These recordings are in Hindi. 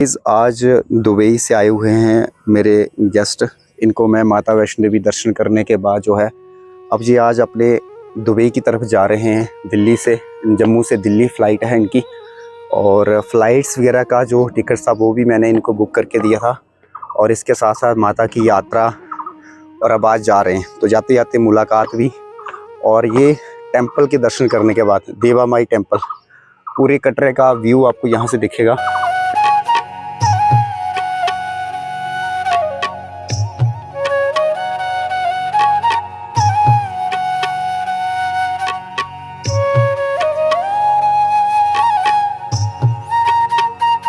आज दुबई से आए हुए हैं मेरे गेस्ट। इनको मैं माता वैष्णो देवी दर्शन करने के बाद जो है अब ये आज अपने दुबई की तरफ जा रहे हैं। दिल्ली से, जम्मू से दिल्ली फ़्लाइट है इनकी, और फ़्लाइट्स वगैरह का जो टिकट था वो भी मैंने इनको बुक करके दिया था, और इसके साथ साथ माता की यात्रा। और अब आज जा रहे हैं तो जाते जाते मुलाकात भी, और ये टेंपल के दर्शन करने के बाद देवा माई टेंपल, पूरे कटरे का व्यू आपको यहाँ से दिखेगा।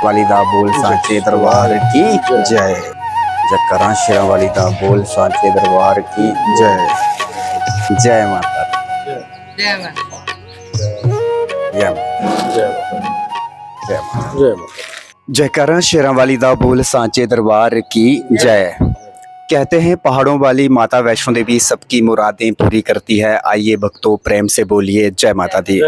वालिदा बोल सांचे दरबार की जय। जकरा शेरा वालिदा बोल सांचे दरबार की जय। जय माता, जय माता, जय माता, जय माता। जयकारा शेरा वालिदा बोल सांचे दरबार की जय। कहते हैं पहाड़ों वाली माता वैष्णो देवी सबकी मुरादें पूरी करती है। आइए भक्तों प्रेम से बोलिए जय माता दी।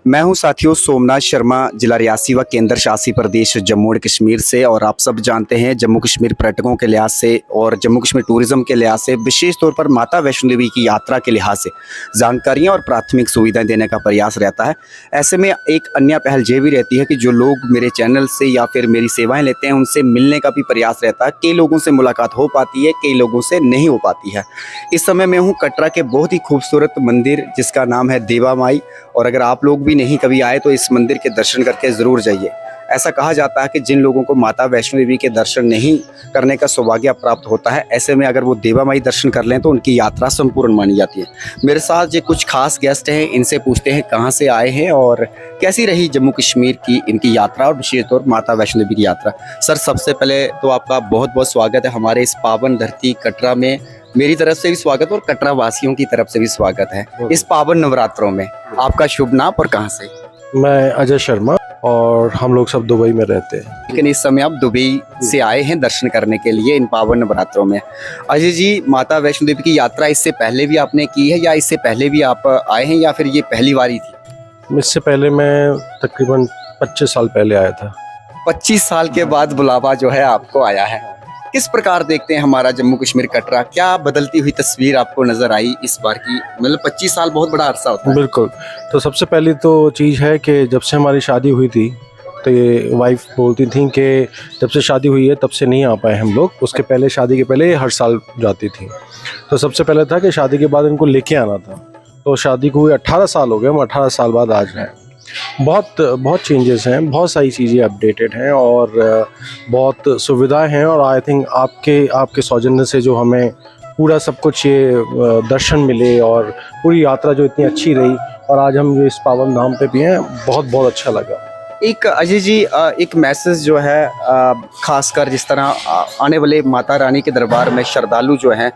मैं हूं साथियों सोमनाथ शर्मा, जिला रियासी व केंद्र शासित प्रदेश जम्मू और कश्मीर से। और आप सब जानते हैं जम्मू कश्मीर पर्यटकों के लिहाज से और जम्मू कश्मीर टूरिज़्म के लिहाज से, विशेष तौर पर माता वैष्णो देवी की यात्रा के लिहाज से जानकारियां और प्राथमिक सुविधाएं देने का प्रयास रहता है। ऐसे में एक अन्य पहल ये भी रहती है कि जो लोग मेरे चैनल से या फिर मेरी सेवाएँ लेते हैं उनसे मिलने का भी प्रयास रहता है। कई लोगों से मुलाकात हो पाती है, कई लोगों से नहीं हो पाती है। इस समय मैं हूँ कटरा के बहुत ही खूबसूरत मंदिर जिसका नाम है देवा माई, और अगर आप लोग भी नहीं कभी आए तो इस मंदिर के दर्शन करके ज़रूर जाइए। ऐसा कहा जाता है कि जिन लोगों को माता वैष्णो देवी के दर्शन नहीं करने का सौभाग्य प्राप्त होता है, ऐसे में अगर वो देवा माई दर्शन कर लें तो उनकी यात्रा संपूर्ण मानी जाती है। मेरे साथ ये कुछ खास गेस्ट हैं, इनसे पूछते हैं कहाँ से आए हैं और कैसी रही जम्मू कश्मीर की इनकी यात्रा, और विशेष तौर माता वैष्णो देवी की यात्रा। सर, सबसे पहले तो आपका बहुत बहुत स्वागत है हमारे इस पावन धरती कटरा में। मेरी तरफ से भी स्वागत और कटरा वासियों की तरफ से भी स्वागत है इस पावन नवरात्रों में। आपका शुभ नाम और कहाँ से? मैं अजय शर्मा, और हम लोग सब दुबई में रहते हैं। लेकिन इस समय आप दुबई से आए हैं दर्शन करने के लिए इन पावन नवरात्रों में। अजय जी, माता वैष्णो देवी की यात्रा इससे पहले भी आपने की है, या इससे पहले भी आप आए हैं, या फिर ये पहली बारी थी? इससे पहले मैं तकरीबन 25 साल पहले आया था। 25 साल के बाद बुलावा जो है आपको आया है। किस प्रकार देखते हैं हमारा जम्मू कश्मीर कटरा? क्या बदलती हुई तस्वीर आपको नजर आई इस बार की? मतलब 25 साल बहुत बड़ा अरसा होता है। बिल्कुल। तो सबसे पहली तो चीज़ है कि जब से हमारी शादी हुई थी तो ये वाइफ बोलती थी कि जब से शादी हुई है तब से नहीं आ पाए हम लोग। उसके पहले, शादी के पहले हर साल जाती थी। तो सबसे पहले था कि शादी के बाद इनको लेके आना था। तो शादी को हुए 18 साल हो गए, हम 18 साल बाद आज हैं। बहुत चेंजेस हैं, बहुत सारी चीज़ें अपडेटेड हैं और बहुत सुविधाएं हैं। और आई थिंक आपके सौजन्य से जो हमें पूरा सब कुछ ये दर्शन मिले और पूरी यात्रा जो इतनी अच्छी रही, और आज हम जो इस पावन धाम पे भी हैं, बहुत अच्छा लगा। एक अजय जी, एक मैसेज जो है खासकर जिस तरह आने वाले माता रानी के दरबार में श्रद्धालु जो हैं,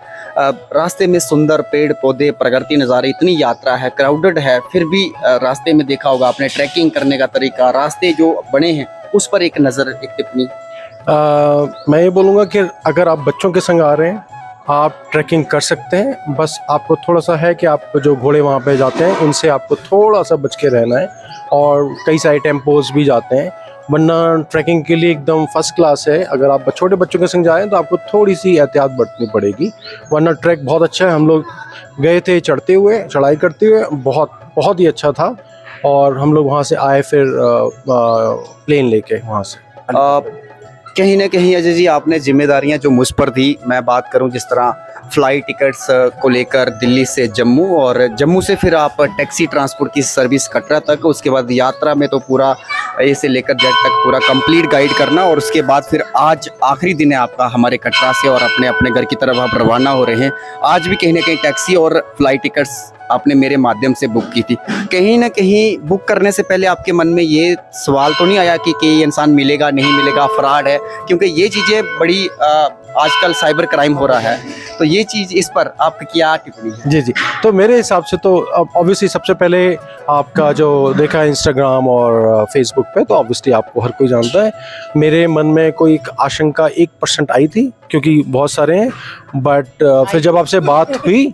रास्ते में सुंदर पेड़ पौधे, प्रकृति नज़ारे, इतनी यात्रा है, क्राउडेड है, फिर भी रास्ते में देखा होगा आपने ट्रैकिंग करने का तरीका, रास्ते जो बने हैं उस पर एक नज़र, एक टिप्पणी। मैं ये बोलूँगा कि अगर आप बच्चों के संग आ रहे हैं आप ट्रैकिंग कर सकते हैं। बस आपको थोड़ा सा है कि आप जो घोड़े वहाँ पे जाते हैं उनसे आपको थोड़ा सा बच के रहना है, और कई सारे टेम्पोज भी जाते हैं, वरना ट्रैकिंग के लिए एकदम फर्स्ट क्लास है। अगर आप छोटे बच्चों के संग जाएँ तो आपको थोड़ी सी एहतियात बरतनी पड़ेगी, वरना ट्रैक बहुत अच्छा है। हम लोग गए थे चढ़ते हुए, चढ़ाई करते हुए, बहुत ही अच्छा था। और हम लोग वहाँ से आए फिर प्लेन लेके वहाँ से। कहीं ना कहीं अजय जी आपने जिम्मेदारियां जो मुझ पर थी, मैं बात करूं जिस तरह फ़्लाइट टिकट्स को लेकर दिल्ली से जम्मू, और जम्मू से फिर आप टैक्सी ट्रांसपोर्ट की सर्विस कटरा तक, उसके बाद यात्रा में तो पूरा ए से लेकर जेड तक पूरा कंप्लीट गाइड करना, और उसके बाद फिर आज आखिरी दिन है आपका हमारे कटरा से, और अपने घर की तरफ आप रवाना हो रहे हैं। आज भी कहीं ना कहीं टैक्सी और फ्लाइट टिकट्स आपने मेरे माध्यम से बुक की थी। कहीं ना कहीं बुक करने से पहले आपके मन में ये सवाल तो नहीं आया कि ये इंसान मिलेगा नहीं मिलेगा, फ्रॉड है? क्योंकि ये चीज़ें बड़ी आजकल साइबर क्राइम हो रहा है, तो ये चीज़, इस पर आपकी क्या टिप्पणी है? जी। तो मेरे हिसाब से तो ऑब्वियसली सबसे पहले आपका जो देखा इंस्टाग्राम और फेसबुक पे, तो ऑब्वियसली आपको हर कोई जानता है। मेरे मन में कोई एक आशंका 1% आई थी, क्योंकि बहुत सारे हैं, बट फिर जब आपसे बात हुई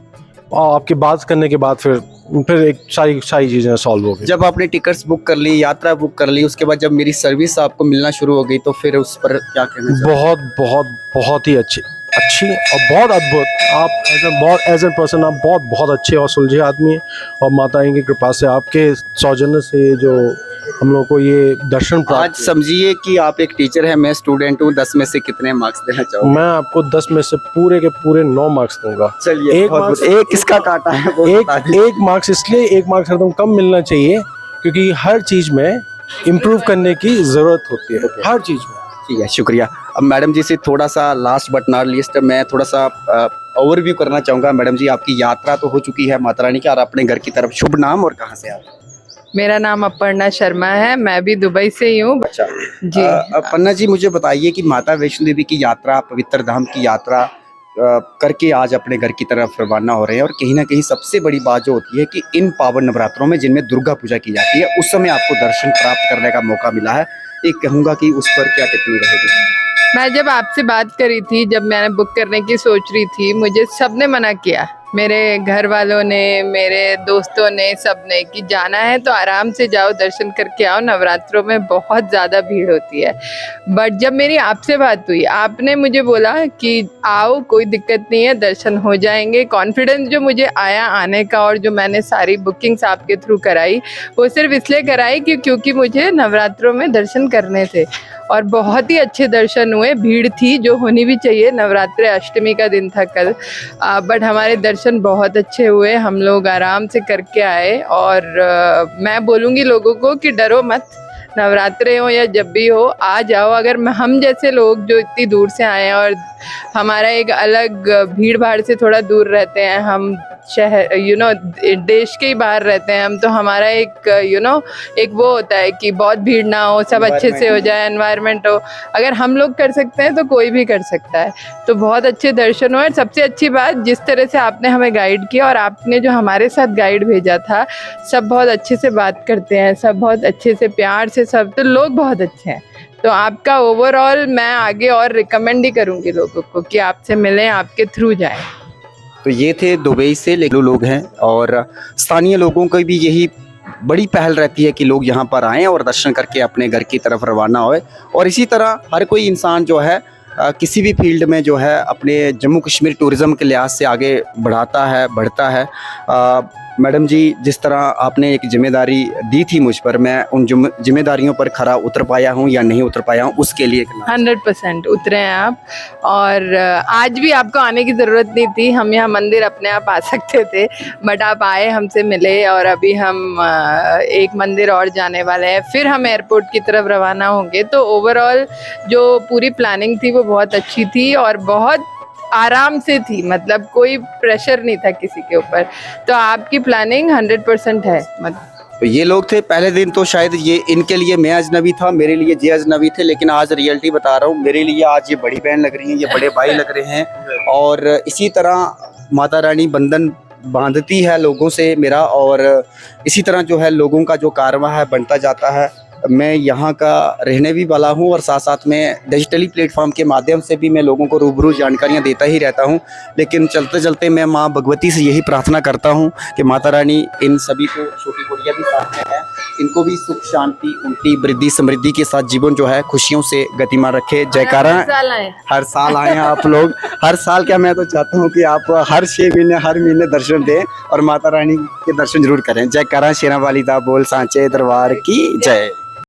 और आपकी बात करने के बाद फिर एक सारी सारी चीज़ें सॉल्व हो गई। जब आपने टिकट्स बुक कर ली, यात्रा बुक कर ली, उसके बाद जब मेरी सर्विस आपको मिलना शुरू हो गई तो फिर उस पर क्या कहना चाहोगे? बहुत बहुत बहुत ही अच्छी और बहुत अद्भुत। आप एज ए पर्सन आप बहुत अच्छे और सुलझे आदमी हैं, और माता रानी की कृपा से, आपके सौजन्य से जो हम लोग को ये दर्शन आज प्राप्त। समझिए कि आप एक टीचर हैं, मैं स्टूडेंट हूँ, 10 में से कितने मार्क्स देना चाहोगे? मैं आपको 10 में से पूरे के पूरे 9 मार्क्स दूंगा। चलिए, एक बहुत- marks- एक किसका काटा है वो बता दीजिए। एक मार्क्स इसलिए एक मार्क्स हरदम कम मिलना चाहिए, क्योंकि हर चीज़ में इम्प्रूव करने की ज़रूरत होती है, हर चीज़ में। ठीक है, शुक्रिया। अब मैडम जी से थोड़ा सा लास्ट बट नॉट लीस्ट मैं थोड़ा सा ओवरव्यू करना चाहूँगा। मैडम जी, आपकी यात्रा तो हो चुकी है माता रानी की, और अपने घर की तरफ शुभ नाम और कहाँ से आप? मेरा नाम अपर्णा शर्मा है, मैं भी दुबई से ही हूँ। अच्छा जी। पन्ना जी, मुझे बताइए कि माता वैष्णो देवी की यात्रा, पवित्र धाम की यात्रा करके आज अपने घर की तरफ रवाना हो रहे हैं, और कहीं ना कहीं सबसे बड़ी बात जो होती है कि इन पावन नवरात्रों में जिनमें दुर्गा पूजा की जाती है, उस समय आपको दर्शन प्राप्त करने का मौका मिला है। एक कहूँगा कि उस पर क्या टिप्पणी रहेगी? मैं जब आपसे बात करी थी, जब मैंने बुक करने की सोच रही थी, मुझे सबने मना किया, मेरे घर वालों ने, मेरे दोस्तों ने, सब ने, कि जाना है तो आराम से जाओ, दर्शन करके आओ, नवरात्रों में बहुत ज़्यादा भीड़ होती है। बट जब मेरी आपसे बात हुई, आपने मुझे बोला कि आओ, कोई दिक्कत नहीं है, दर्शन हो जाएंगे। कॉन्फिडेंस जो मुझे आया आने का, और जो मैंने सारी बुकिंग्स आपके थ्रू कराई, वो सिर्फ इसलिए कराई क्योंकि मुझे नवरात्रों में दर्शन करने थे, और बहुत ही अच्छे दर्शन हुए। भीड़ थी जो होनी भी चाहिए, नवरात्रि अष्टमी का दिन था कल, बट हमारे दर्शन बहुत अच्छे हुए, हम लोग आराम से करके आए। और मैं बोलूँगी लोगों को कि डरो मत, नवरात्रे हो या जब भी हो, आ जाओ। अगर हम जैसे लोग जो इतनी दूर से आए हैं, और हमारा एक अलग भीड़ भाड़ से थोड़ा दूर रहते हैं, हम शहर देश के ही बाहर रहते हैं हम, तो हमारा एक एक वो होता है कि बहुत भीड़ ना हो, सब अच्छे से हो जाए, एनवायरनमेंट हो। अगर हम लोग कर सकते हैं तो कोई भी कर सकता है। तो बहुत अच्छे दर्शन हुए। सबसे अच्छी बात, जिस तरह से आपने हमें गाइड किया, और आपने जो हमारे साथ गाइड भेजा था, सब बहुत अच्छे से बात करते हैं, सब बहुत अच्छे से प्यार से, सब तो लोग बहुत अच्छे हैं। तो आपका ओवरऑल मैं आगे और रिकमेंड ही करूँगी लोगों को कि आपसे मिलें, आपके थ्रू जाएं। तो ये थे दुबई से लोग हैं, और स्थानीय लोगों की भी यही बड़ी पहल रहती है कि लोग यहाँ पर आएँ और दर्शन करके अपने घर की तरफ रवाना होए। और इसी तरह हर कोई इंसान जो है किसी भी फील्ड में जो है अपने जम्मू कश्मीर टूरिज़्म के लिहाज से आगे बढ़ता है। मैडम जी, जिस तरह आपने एक जिम्मेदारी दी थी मुझ पर, मैं उन जिम्मेदारियों पर खरा उतर पाया हूँ या नहीं उतर पाया हूँ, उसके लिए 100% उतरे हैं आप। और आज भी आपको आने की ज़रूरत नहीं थी, हम यहाँ मंदिर अपने आप आ सकते थे, बट आप आए, हमसे मिले, और अभी हम एक मंदिर और जाने वाले हैं, फिर हम एयरपोर्ट की तरफ रवाना होंगे। तो ओवरऑल जो पूरी प्लानिंग थी वो बहुत अच्छी थी, और बहुत आराम से थी, मतलब कोई प्रेशर नहीं था किसी के ऊपर। तो आपकी प्लानिंग 100% है। तो ये लोग थे पहले दिन, तो शायद ये इनके लिए मैं अजनबी था, मेरे लिए ये अजनबी थे, लेकिन आज रियलिटी बता रहा हूँ, मेरे लिए आज ये बड़ी बहन लग रही हैं, ये बड़े भाई लग रहे हैं। और इसी तरह माता रानी बंधन बांधती है लोगों से मेरा, और इसी तरह जो है लोगों का जो कारवां है बनता जाता है। मैं यहाँ का रहने भी वाला हूँ, और साथ साथ में डिजिटली प्लेटफॉर्म के माध्यम से भी मैं लोगों को रूबरू जानकारियाँ देता ही रहता हूँ। लेकिन चलते चलते मैं माँ भगवती से यही प्रार्थना करता हूँ कि माता रानी इन सभी को, छोटी गुड़िया भी साथ में है, इनको भी सुख शांति, उनकी वृद्धि समृद्धि के साथ जीवन जो है खुशियों से गतिमान रखे। जयकारा। हर साल आए हैं आप लोग, हर साल क्या, मैं तो चाहता हूँ कि आप हर 6 महीने हर महीने दर्शन दें और माता रानी के दर्शन जरूर करें। जयकारा शेरां वाली दा बोल सांचे दरबार की जय।